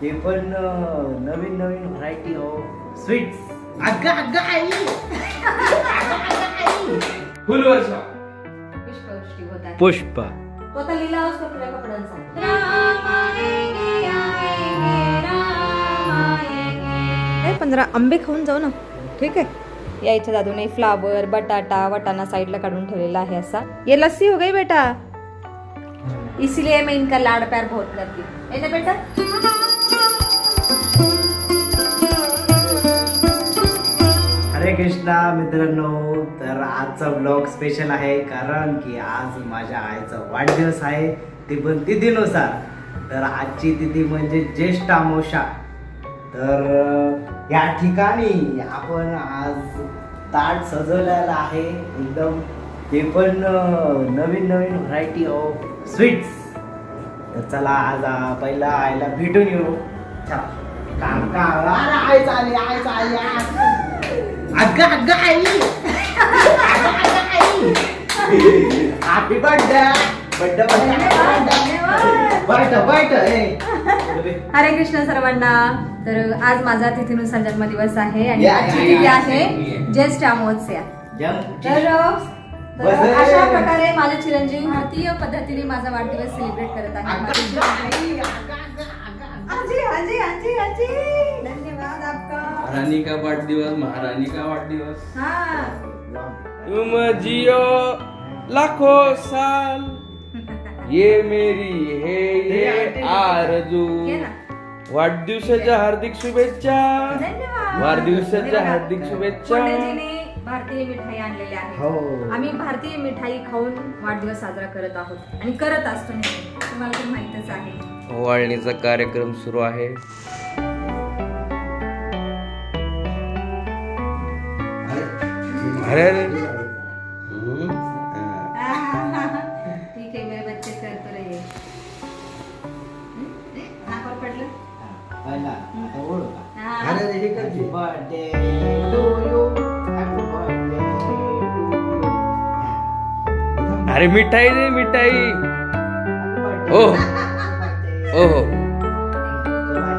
ते पण नवीन नवीन व्हरायटी हो स्वीट्स. अगं अगं आई फुल वर्षा पुष्पवृष्टी होत आहे. पुष्प तो आता लिलावच करतोय कपड्यांचा. पण जरा आंबे खाऊन जाऊ ना. ठीक आहे. या इथे दादूने फ्लावर बटाटा वटाणा साइडला काढून ठेवलेला आहे असा. ये लस्सी हो गई बेटा, इसलिए मैं इनका लाड प्यार बहुत करती हूँ. है ना बेटा. हरे कृष्णा मित्रांनो. तर आजचा ब्लॉग स्पेशल आहे कारण की आज माझ्या आईचा वाढदिवस आहे, ती पण तिथीनुसार. तर आजची तिथी म्हणजे ज्येष्ठ अमावस्या. तर या ठिकाणी आपण आज ताट सजवलेलं आहे एकदम, ते पण नवीन नवीन व्हरायटी ऑफ स्वीट्स. तर चला आज पहिला आईला भेटून येऊ. काम काम आई चालली आई चालली. अगं अगं आई हॅपी बर्थडे हरे कृष्ण सर्वांना. तर आज माझा तिथीनुसार जन्मदिवस आहे आणि या, आजची या, तिथी या, आहे ज्येष्ठ अमावस्या. तर बस. अशा प्रकारे माझे चिरंजीव भारतीय पद्धतीने माझा वाढदिवस सेलिब्रेट करत आहे. आजी आजी आजी आजी धन्यवाद आपका. महारानी का वाढदिवस, महारानी का वाढदिवस. हाँ तुम जियो लाखों साल, ये मेरी है ये आरजू. ये ना. वाढदिवसाच्या हार्दिक शुभेच्छा. धन्यवाद. वाढदिवसाच्या हे बघा. हार्दिक शुभेच्छा. कोंडेजीने भारतीय मिठाई आणलेली आहे. हो. आम्ही भारतीय मिठाई खाऊन वाढदिवस साजरा करत आहोत आणि करत असतो नेहमी. तुम्हाला तर माहितच आहे. ओवाळणीचा कार्यक्रम सुरू आहे. अरे अरे. ठीक आहे मेरे बच्चे कर तो रहिए. नाकावर पडलं. पहिला आता ओळख का? हा. Happy birthday to you. Happy birthday to you. अरे मिठाई दे मिठाई. Happy ओ. birthday. ओहो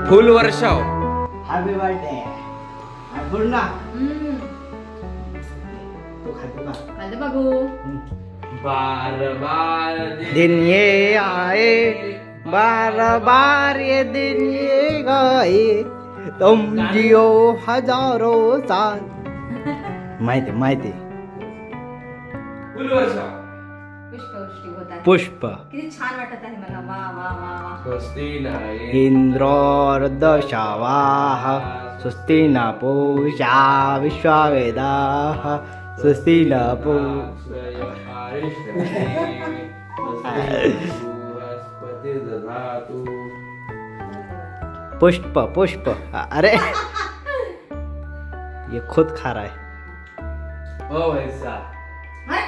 फुल वर्षाव. Happy birthday. पूर्ण हम्म. तो खातो का? खाल्लं बघू. बार बार दिन ये आए बार बार ये दिन ये गए, तुम जियो हजारों साल. माहिती माहिती. फुल वर्षाव. पुष्पवृष्टी होत आहे. पुष्प किती छान वाटत आहे मला. वा वा वा वा. स्वस्ती नारायण. इंद्रोर्दशावाः स्वस्ति न पूषा विश्ववेदाः स्वस्ति न पुष्प पुष्प. अरे ये खुद खा रहा है. ओ ऐसा. हा.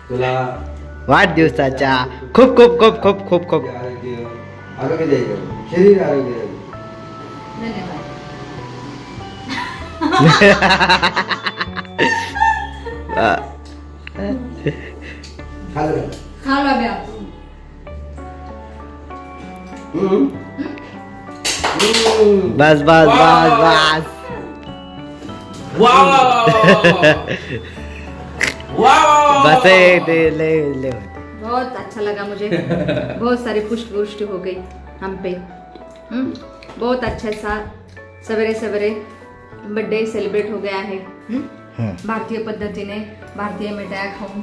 तुला वाढदिवसाच्या खूप खूप खूप खूप खूप खूप आरोग्य द्यायचं, शरीर आरोग्य द्यायचं. धन्यवाद. खाल्लं का? खा लो अभी आप. बस बस बस बस. बस ले ले ले. बहुत अच्छा लगा मुझे. बहुत सारी पुष्पवृष्टि हो गई हम पे. बहुत अच्छा सा सवेरे सवेरे बर्थडे सेलिब्रेट हो गया है. भारतीय पद्धतीने भारतीय मिठाया खाऊन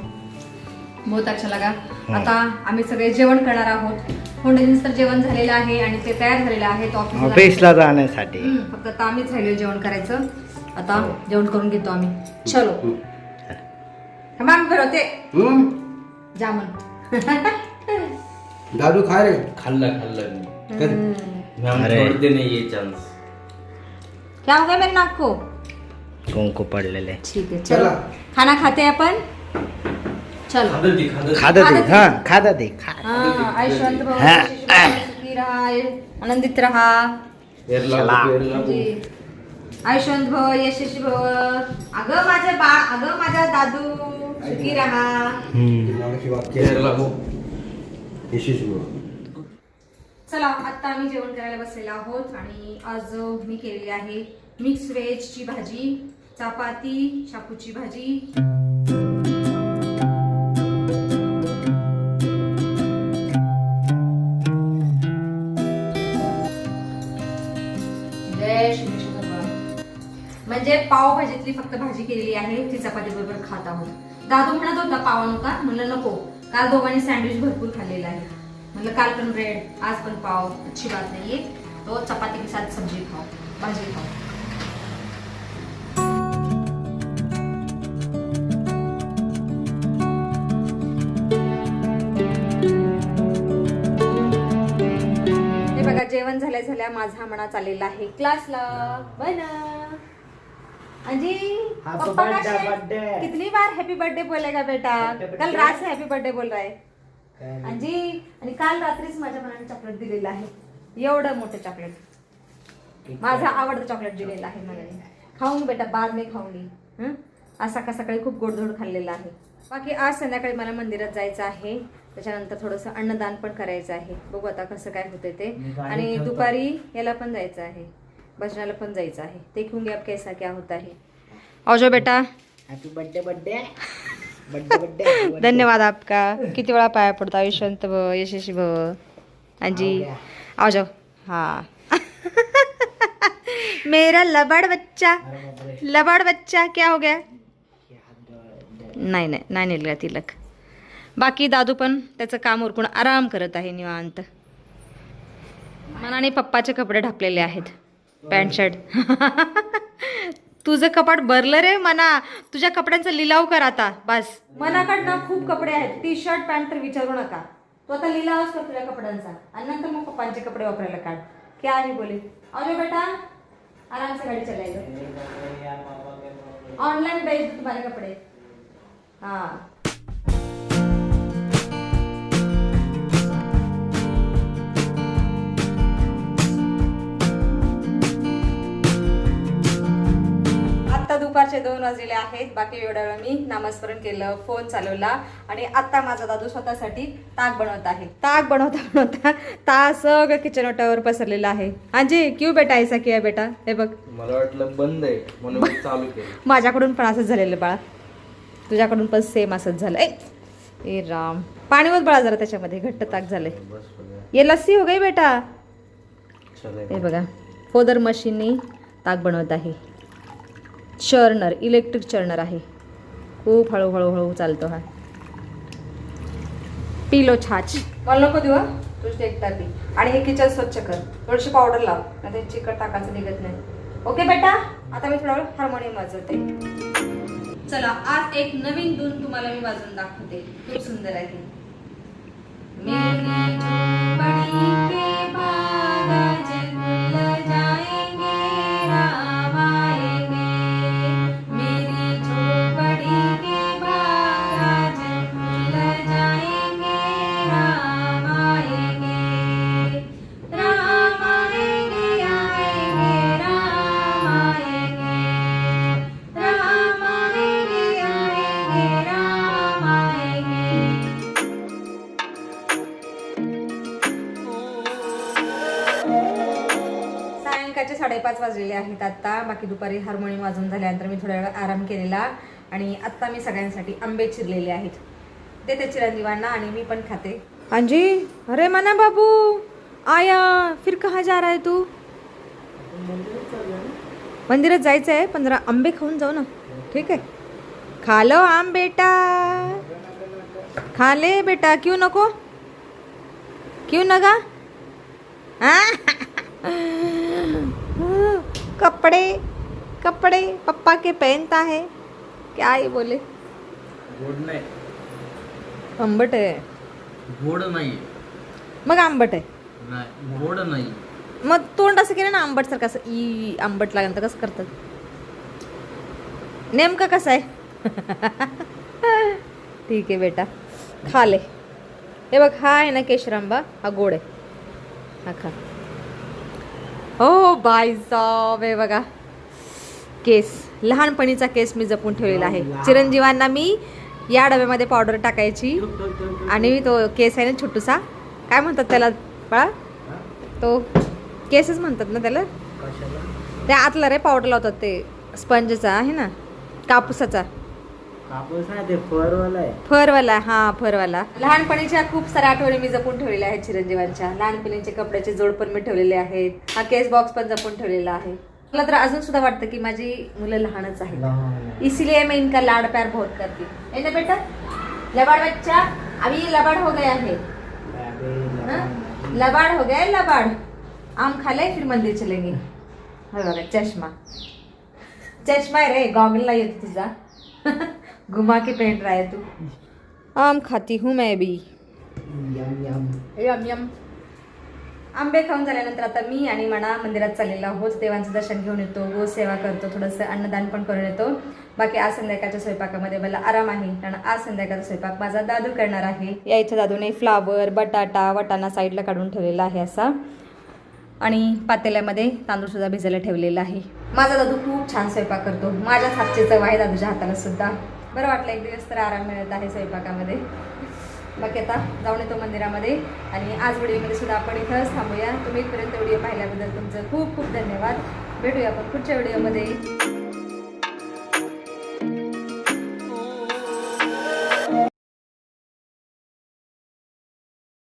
बहुत अच्छा लगा. आता आम्ही सगळे जेवण करणार आहोत. कोंडेजींचं तर जेवण झालेलं आहे आणि ते तयार झालेलं आहे. तो ऑफिसला जाण्यासाठी. फक्त आता आम्हीच राहिलो जेवण करायचं. आता जेवण करून घेतो आम्ही. चलो आम्ही फिरवते जामन. दादू खा रे. खाल्लं खाल्लं मी. कर. हम अरे. छोड़ते नहीं ये चांस. क्या हो गया मेरे नाक को. कुंकू पडलेले. ठीक है चलो चला. खाना खाते हैं अपन. चलो खादं दे, खादं दे. खादा दे. हा खादा दे. हाँ आयुष्यवंत भव हाँ. सुखी रहा आनंदित रहा. पेर लागू, चला. पेर लागू. जी. आयुष्यवंत भव यशस्वी भव. अगं माझे बाळ, अगं माझा दादू सुखी रहा. हम्म. मागाशी वाक्य. पेर लागू. यशस्वी हो. चला आता आम्ही जेवण करायला बसलेलो आहोत आणि आज मी केलेली आहे मिक्स व्हेजची भाजी, चपाती, शापूची भाजी. जय श्री कृष्ण भगवान. म्हणजे पावभाजीतली फक्त भाजी केलेली आहे ती चपाती बरोबर खात आहोत. दादू म्हणत होता पाव नका, म्हणलं नको. काल दोघांनी सँडविच भरपूर खाल्लेला आहे. मतलब काल पण ब्रेड, आज पण पाव, अच्छी बात नहीं है. तो चपाती के साथ सब्जी खाओ, भाजी खाओ. हे बघा जेवण झाल्या झाल्या माझा म्हणा चाललेला आहे क्लासला. बना अंजी Happy पप्पा का birthday, शेर birthday. कितनी बार हैप्पी बर्थडे बोलेगा बेटा? कल रात से हैप्पी बर्थडे बोल रहा है अंजी. आणि काल रात्रीच माझ्या मनाने चॉकलेट दिलेलं आहे. एवढं मोठं चॉकलेट, माझं आवडतं चॉकलेट दिलेलं आहे मनाने. खाऊंगी बेटा, बाद में खाऊंगी. आज सकाळ सकाळी खूप गोडधोड खाल्लेलं आहे. बाकी आज संध्याकाळी मला मंदिरात जायचं आहे. त्याच्यानंतर थोडंसं अन्नदान पण करायचं आहे. बघू आता कसं काय होतंय ते. आणि दुपारी याला पण जायचं आहे, भजनाला पण जायचं आहे. देखूंगी अब कैसा क्या होता है. आओ बेटा. Happy birthday birthday birthday. धन्यवाद आपका. किती वेळा पाया पडतो. आयुष्यंत भव, यशस्वी भव. अंजी आओ जाओ. हाँ मेरा लबाड़ बच्चा क्या हो गया. नाही नेला तिलक. बाकी दादू पण त्याचं काम उरकून आराम करत आहे निवांत. मनाने पप्पाचे कपडे ढापलेले आहेत, पॅन्ट शर्ट. तुझं कपाट भरलं रे मना. तुझ्या कपड्यांचा लिलाव कर आता बस. मनाकडनं खूप कपडे आहेत, टी शर्ट पॅन्ट तर विचारू नका. तो आता लिलावच कर तुझ्या कपड्यांचा आणि नंतर मग पप्पांचे कपडे वापरायला काढ. क्या आहे बोले. अरे बेटा आराम से गाड़ी चलाएगा. ऑनलाइन भेज दो तुम्हारे कपड़े. हाँ आता दुपारचे 2 वाजलेले आहेत. बाकी एवढ्या वेळ मी नामस्मरण केलं, फोन चालवला आणि आता माझा दादू स्वतःसाठी ताक बनवत आहे. ताक बनवता ताक सगळं किचन ओट्यावर पसरलेलं आहे. आजी क्यू बेटा ऐसा किया बेटा. हे बघ मला वाटलं बंद आहे म्हणून मी चालू केलं. माझ्याकडून पण असंच झालेलं बाळा, तुझ्याकडून पण सेम असंच झालं. ए राम, पाणी मत बाळा जरा त्याच्यामध्ये, घट्ट ताक झालंय. बस हो गया. ये लस्सी हो गई बेटा. चलेगा. हे बघा फोदर मशीननी ताक बनवत आहे. चर्नर, इलेक्ट्रिक चर्नर आहे. खूप हळूहळू चालतो हा. पिलो छाछ मला नको देऊ, तुझं एकटा पी. आणि हे किचन स्वच्छ कर, थोडीशी पावडर लाव, नाही चिकट टाकायचं निघत नाही. ओके बेटा. आता मी थोडा वेळ हार्मोनियम वाजवते. चला आज एक नवीन धून तुम्हाला मी वाजवून दाखवते, खूप सुंदर आहे. मेरी झोपड़ी के बाग आज खुल जाएंगे, राम आएंगे. मेरी झोपड़ी के बाग आज खुल जाएंगे, राम आएंगे. राम आएंगे, आएंगे, राम आएंगे. राम आएंगे, आएंगे, राम आएंगे. सायंकाळचे 5:30 वाजलेले आहेत आता. बाकी दुपारी हार्मोनियम वाजवून झाल्यानंतर मी थोड्या वेळ आराम केलेला आणि आता मी सगळ्यांसाठी आंबे चिरलेले आहेत. देते चिरंजीवांना आणि मी पण खाते. अंजी अरे मना बाबू आया, फिर कहाँ जा रहा है तू. मंदिरात जायचं आहे, पण जरा आंबे खाऊन जाऊ ना. ठीक आहे, खा लो आम बेटा, खा ले बेटा. क्यों नको, क्यों नगा. कपड़े कपड़े पप्पा के पहनता है. क्या ये बोले. गोड नाही, आंबट आहे. गोड नाही, मग आंबट आहे. नाही गोड नाही. मग तोंड असं केलं ना आंबट सारखं, असं ई आंबट लागलं कसं करतात. नेमकं कसं आहे. ठीक आहे बेटा, खा ले. हे बघ हा आहे ना केशर आंबा, हा गोड आहे. हा खा. हो बाई साहेब, हे बघा केस, लहानपणीचा केस मी जपून ठेवलेला आहे. चिरंजीवांना मी या डब्यामध्ये पावडर टाकायची आणि तो केस आहे ना छोटूसा काय म्हणतात त्याला बाळा? तो केसच म्हणतात ना त्याला? ते आतला रे पावडर लावतात ते स्पंजचा आहे ना, कापूसाचा. कापूस नाही, ते फरवाला आहे. फरवाला, हा फरवाला. लहानपणीच्या खूप साऱ्या आठवणी मी जपून ठेवलेल्या आहेत चिरंजीवांच्या. लहानपणीचे कपड्याचे जोड पण मी ठेवलेले आहेत. हा केस बॉक्स पण जपून ठेवलेला आहे. मला तर अजून सुद्धा वाटतं की माझी मुलं लहानच आहेत, इसलिए मैं इनका लाड प्यार बहुत करती. है ना बेटा? लबाड बच्चा, अभी लबाड हो गया है. लबाड हो गया, लबाड. आम खा ले फिर मंदिर चलेंगे. हे बघा चष्मा, चष्मा आहे रे, गॉगल नाही येत तुझा. घुमा के पहन रहा है तू. आम खाती हूँ मैं भी. Yum yum. आंबे खाऊन झाल्यानंतर आता मी आणि म्हणा मंदिरात चाललेलो आहोत. देवांचं दर्शन घेऊन येतो, गो सेवा करतो, थोडंसं अन्नदान पण करून येतो. बाकी आज संध्याकाळच्या स्वयंपाकामध्ये मला आराम आहे, कारण आज संध्याकाळचा स्वयंपाक माझा दादू करणार आहे. या इथं दादूने फ्लावर, बटाटा, वाटाणा साईडला काढून ठेवलेला आहे असा, आणि पातेल्यामध्ये तांदूळ सुद्धा भिजायला ठेवलेला आहे. माझा दादू खूप छान स्वयंपाक करतो. माझ्याच हातची चव आहे दादूच्या हाताला सुद्धा. बरं वाटलं, एक दिवस तर आराम मिळत आहे स्वयंपाकामध्ये. बाकी आता जाऊन येतो मंदिरामध्ये. आणि आज व्हिडिओमध्ये सुद्धा आपण इथंच थांबूया. तुम्ही इथपर्यंत व्हिडिओ पाहिल्याबद्दल तुमचं खूप खूप धन्यवाद. भेटूया आपण पुढच्या व्हिडिओमध्ये.